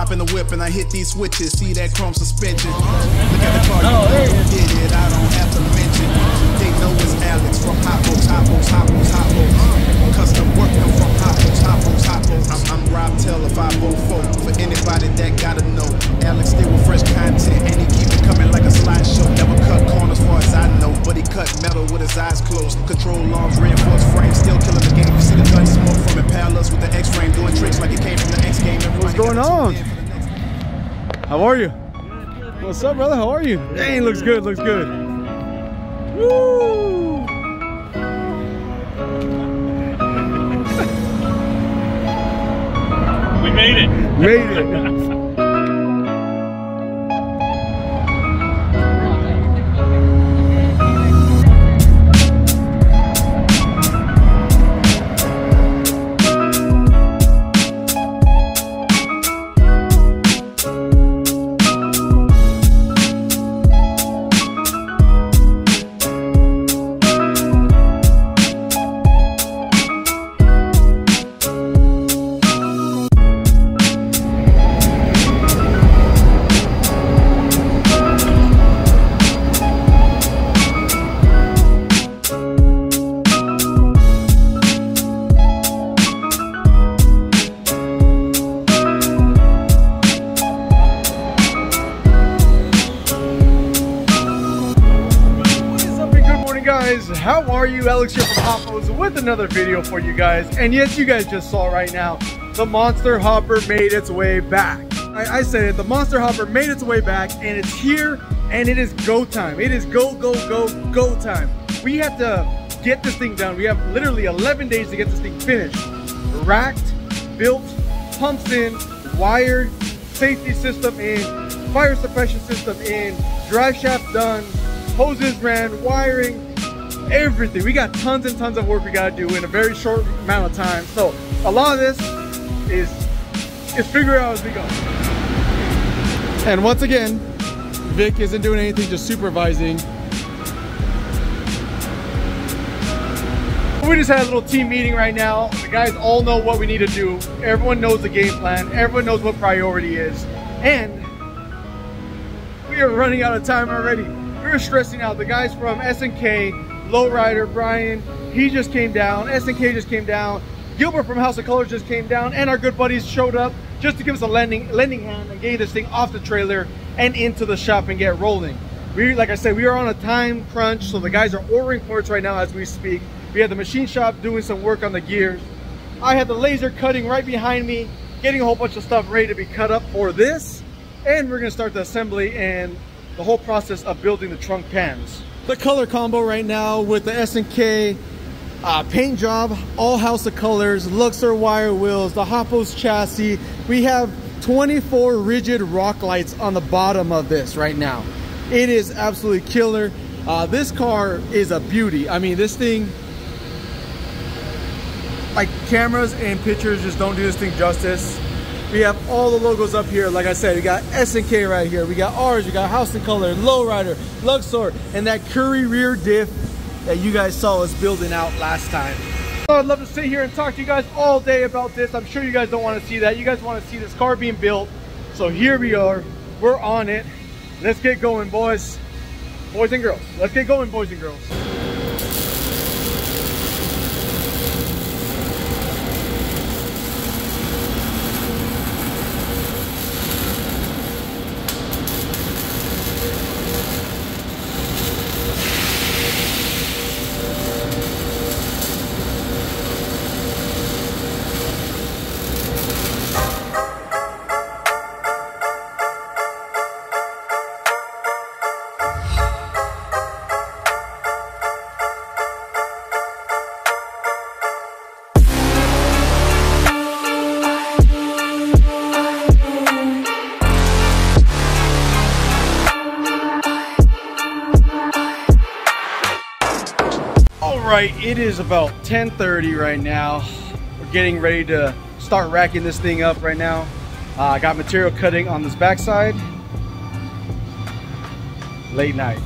Hop in the whip and I hit these switches. See that chrome suspension. Look at the car, you did it. I don't have to mention. They know it's Alex from Hoppos, Hoppos, Hoppos, Hoppos. Custom work them from Hoppos, Hoppos, Hoppos. I'm Rob Taylor 504. For anybody that gotta know, Alex still with fresh content and he keep it coming like a slideshow. Never cut corners far as I know, but he cut metal with his eyes closed. Control arms, reinforced frame, still killing the game. You see the gun smoke from Impalas with the X-frame, doing tricks like it came from the X game. What's going on? How are you? What's up, brother? How are you? Dang, looks good, looks good. Woo! We made it. Made it. Guys, how are you? Alex here from Hoppos with another video for you guys. And yes, you guys just saw right now, the Monster Hopper made its way back. I said it, the Monster Hopper made its way back and it's here and it is go time. It is go time. We have to get this thing done. We have literally 11 days to get this thing finished. Racked, built, pumps in, wired, safety system in, fire suppression system in, drive shaft done, hoses ran, wiring, everything. We got tons and tons of work we gotta do in a very short amount of time. So a lot of this is figure it out as we go. And once again, Vic isn't doing anything, just supervising. We just had a little team meeting right now. The guys all know what we need to do. Everyone knows the game plan. Everyone knows what priority is. And we are running out of time already. We're stressing out. The guys from S&K, Lowrider, Brian, he just came down. S&K just came down. Gilbert from House of Colors just came down. And our good buddies showed up just to give us a lending hand and get this thing off the trailer and into the shop and get rolling. Like I said, we are on a time crunch, so the guys are ordering parts right now as we speak. We had the machine shop doing some work on the gears. I had the laser cutting right behind me, getting a whole bunch of stuff ready to be cut up for this. And we're gonna start the assembly and the whole process of building the trunk pans. The color combo right now with the S&K paint job, all House of Colors, Luxor wire wheels, the Hoppos chassis. We have 24 rigid rock lights on the bottom of this right now. It is absolutely killer. This car is a beauty. I mean, this thing, like cameras and pictures just don't do this thing justice. We have all the logos up here. Like I said, we got S&K right here. We got ours, we got House of Color, Lowrider, Luxor, and that Curry rear diff that you guys saw us building out last time. So I'd love to sit here and talk to you guys all day about this. I'm sure you guys don't want to see that. You guys want to see this car being built. So here we are. We're on it. Let's get going, boys. Boys and girls. Let's get going, boys and girls. Right, it is about 10:30 right now. We're getting ready to start racking this thing up right now. I got material cutting on this backside. Late night.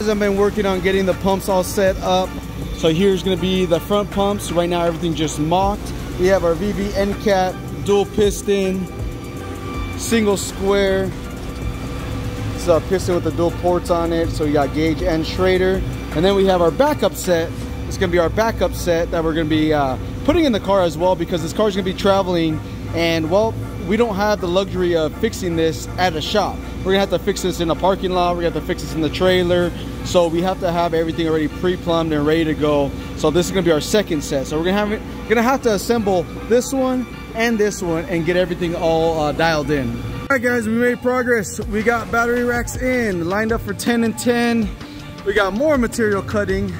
I've been working on getting the pumps all set up. So here's gonna be the front pumps. Right now everything just mocked. We have our VV end cap, dual piston, single square. This is our piston with the dual ports on it. So you got gauge and Schrader. And then we have our backup set. It's gonna be our backup set that we're gonna be putting in the car as well, because this car is gonna be traveling, and well, we don't have the luxury of fixing this at a shop. We're gonna have to fix this in a parking lot. We're gonna have to fix this in the trailer. So we have to have everything already pre-plumbed and ready to go. So this is gonna be our second set. So we're gonna have to assemble this one and get everything all dialed in. All right guys, we made progress. We got battery racks in, lined up for 10 and 10. We got more material cutting,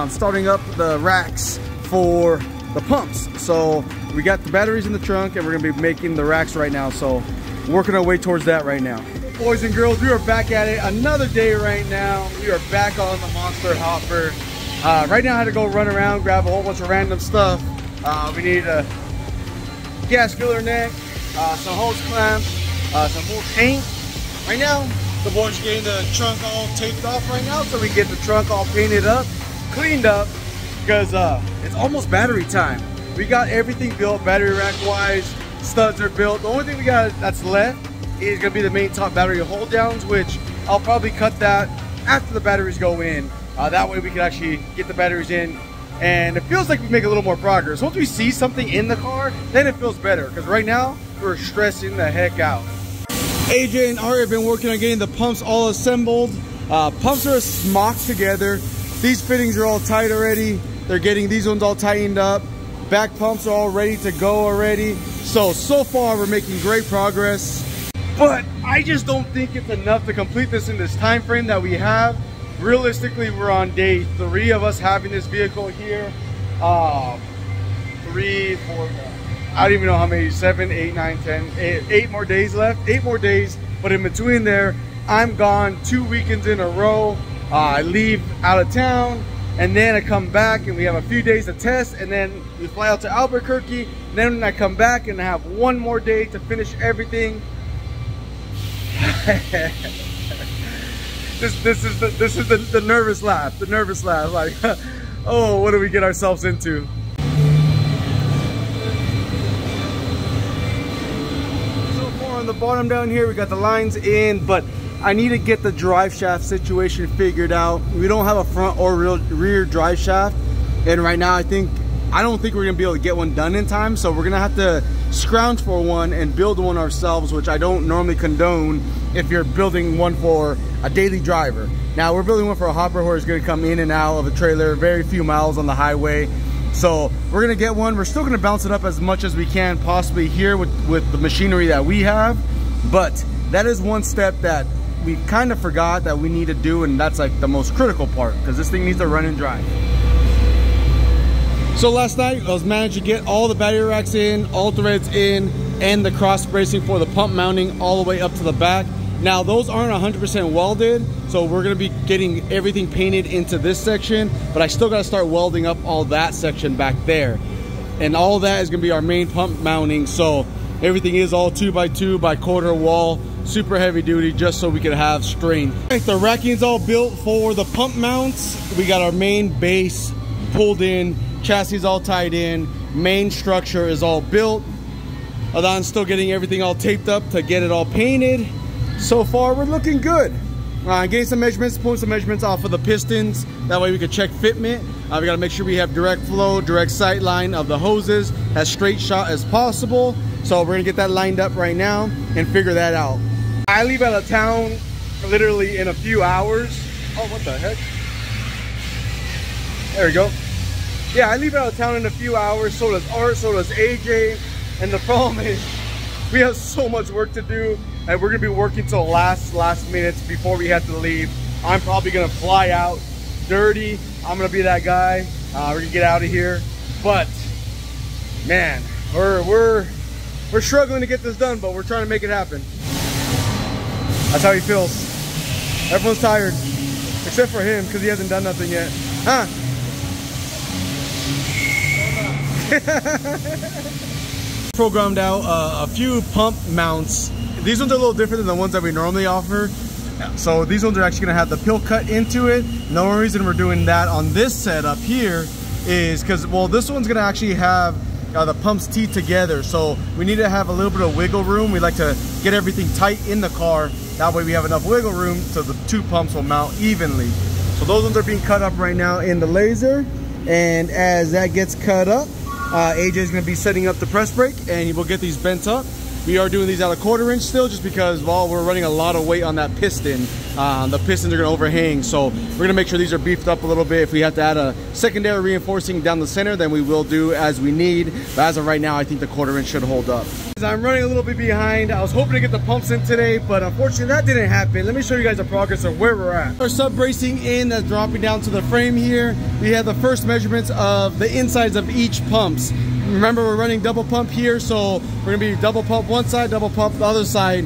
starting up the racks for the pumps. So we got the batteries in the trunk and we're gonna be making the racks right now. So working our way towards that right now. Boys and girls, we are back at it. Another day right now. We are back on the monster hopper. Right now I had to go run around, grab a whole bunch of random stuff. We need a gas filler neck, some hose clamps, some more paint. Right now, the boys are getting the trunk all taped off right now so we get the trunk all painted up, cleaned up, because it's almost battery time. We got everything built, battery rack wise, studs are built. The only thing we got that's left is gonna be the main top battery hold downs, which I'll probably cut that after the batteries go in. That way we can actually get the batteries in, and it feels like we make a little more progress. Once we see something in the car, then it feels better, because right now we're stressing the heck out. AJ and Art have been working on getting the pumps all assembled. Pumps are mocked together. These fittings are all tight already. They're getting these ones all tightened up. Back pumps are all ready to go already. So far we're making great progress. But I just don't think it's enough to complete this in this time frame that we have. Realistically, we're on day 3 of us having this vehicle here. 3, 4, I don't even know how many, 7, 8, 9, 10, 8 more days left. 8 more days, but in between there, I'm gone 2 weekends in a row. I leave out of town, and then I come back and we have a few days to test, and then we fly out to Albuquerque, and then I come back and I have 1 more day to finish everything. This is the nervous laugh, like, oh, what do we get ourselves into? So far on the bottom down here, we got the lines in, but I need to get the drive shaft situation figured out. We don't have a front or rear drive shaft, and right now I don't think we're gonna be able to get one done in time, so we're gonna have to scrounge for one and build one ourselves, which I don't normally condone if you're building one for a daily driver. Now we're building one for a hopper who is gonna come in and out of a trailer, very few miles on the highway. So we're gonna get one. We're still gonna bounce it up as much as we can possibly here with the machinery that we have, but that is one step that we kind of forgot that we need to do, and that's like the most critical part, because this thing needs to run and drive. So last night I was managed to get all the battery racks in, all threads in, and the cross bracing for the pump mounting all the way up to the back. Now those aren't 100% welded, so we're gonna be getting everything painted into this section, but I still gotta start welding up all that section back there. And all that is gonna be our main pump mounting, so everything is all 2x2 by quarter wall, super heavy duty, just so we can have strength. All right, the racking's all built for the pump mounts. We got our main base pulled in, chassis all tied in, main structure is all built. Adon's still getting everything all taped up to get it all painted. So far we're looking good. Getting some measurements, pulling some measurements off of the pistons, that way we can check fitment. We gotta make sure we have direct flow, direct sight line of the hoses, as straight shot as possible. So we're gonna get that lined up right now and figure that out. I leave out of town literally in a few hours. Oh, what the heck? There we go. Yeah, I leave out of town in a few hours, so does Art, so does AJ, and the problem is we have so much work to do, and we're gonna be working till last minutes before we have to leave. I'm probably gonna fly out dirty. I'm gonna be that guy. We're gonna get out of here, but man, we're struggling to get this done, but we're trying to make it happen. That's how he feels. Everyone's tired, except for him, because he hasn't done nothing yet. Huh? Programmed out a few pump mounts. These ones are a little different than the ones that we normally offer. So these ones are actually gonna have the pill cut into it. The only reason we're doing that on this setup here is because, well, this one's gonna actually have the pumps teed together. So we need to have a little bit of wiggle room. We like to get everything tight in the car. That way we have enough wiggle room so the two pumps will mount evenly. So those ones are being cut up right now in the laser. And as that gets cut up, AJ is gonna be setting up the press brake and we'll get these bent up. We are doing these at a 1/4 inch still just because, well, we're running a lot of weight on that piston. The pistons are gonna overhang, so we're gonna make sure these are beefed up a little bit. If we have to add a secondary reinforcing down the center, then we will do as we need. But as of right now, I think the 1/4 inch should hold up. I'm running a little bit behind. I was hoping to get the pumps in today, but unfortunately that didn't happen. Let me show you guys the progress of where we're at. Our sub bracing in, that's dropping down to the frame here. We have the first measurements of the insides of each pumps. Remember, we're running double pump here, so we're gonna be double pump one side, double pump the other side.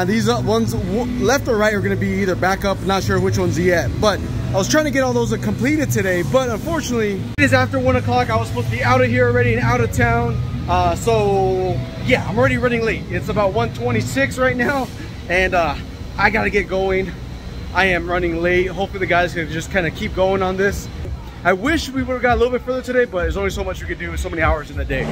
These ones left or right are gonna be either back up, not sure which ones yet. But I was trying to get all those completed today, but unfortunately, it is after 1 o'clock. I was supposed to be out of here already and out of town. So yeah, I'm already running late. It's about 1:26 right now, and I gotta get going. I am running late. Hopefully the guys can just kind of keep going on this. I wish we would have got a little bit further today, but there's only so much we could do with so many hours in the day.